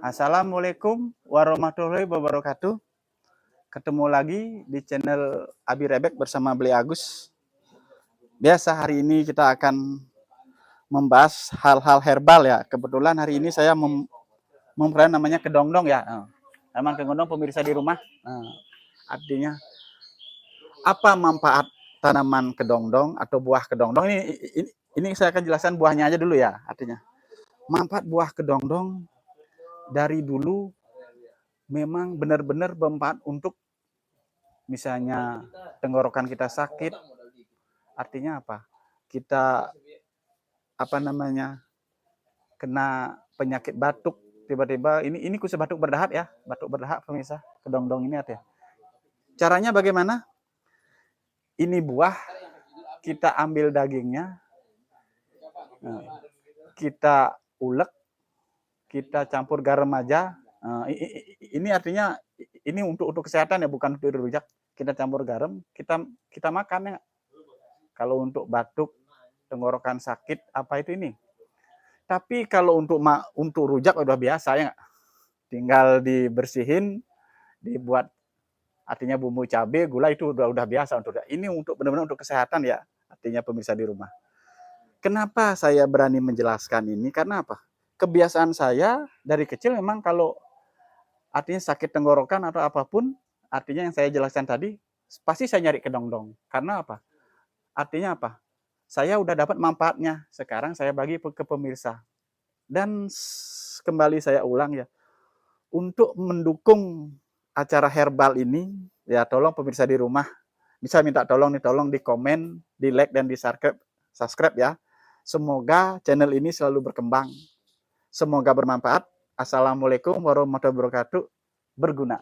Assalamualaikum warahmatullahi wabarakatuh. Ketemu lagi di channel Abi Rebek bersama Beli Agus. Biasa hari ini kita akan membahas hal-hal herbal ya. Kebetulan hari ini saya memperoleh namanya kedongdong ya. Emang kedongdong pemirsa di rumah. Artinya apa manfaat tanaman kedongdong atau buah kedongdong ini saya akan jelaskan buahnya aja dulu ya. Artinya manfaat buah kedongdong dari dulu memang benar-benar bermanfaat untuk misalnya tenggorokan kita sakit, artinya apa? Kita kena penyakit batuk tiba-tiba ini khusus batuk berdahak ya, batuk berdahak pemirsa, kedongdong ini artinya. Caranya bagaimana? Ini buah kita ambil dagingnya, kita ulek, kita campur garam aja. Ini artinya ini untuk kesehatan ya, bukan untuk dirujak. Kita campur garam, kita makan ya. Kalau untuk batuk, tenggorokan sakit, apa itu ini. Tapi kalau untuk rujak udah biasa ya, tinggal dibersihin, dibuat artinya bumbu cabai, gula itu udah biasa untuk ini untuk benar-benar untuk kesehatan ya, artinya pemirsa di rumah. Kenapa saya berani menjelaskan ini? Karena apa? Kebiasaan saya dari kecil memang kalau artinya sakit tenggorokan atau apapun, artinya yang saya jelaskan tadi, pasti saya nyari kedongdong. Karena apa? Artinya apa? Saya udah dapat manfaatnya. Sekarang saya bagi ke pemirsa. Dan kembali saya ulang ya, untuk mendukung acara herbal ini, ya tolong pemirsa di rumah, bisa minta tolong di komen, di like dan di subscribe ya. Semoga channel ini selalu berkembang. Semoga bermanfaat. Assalamualaikum warahmatullahi wabarakatuh. Berguna.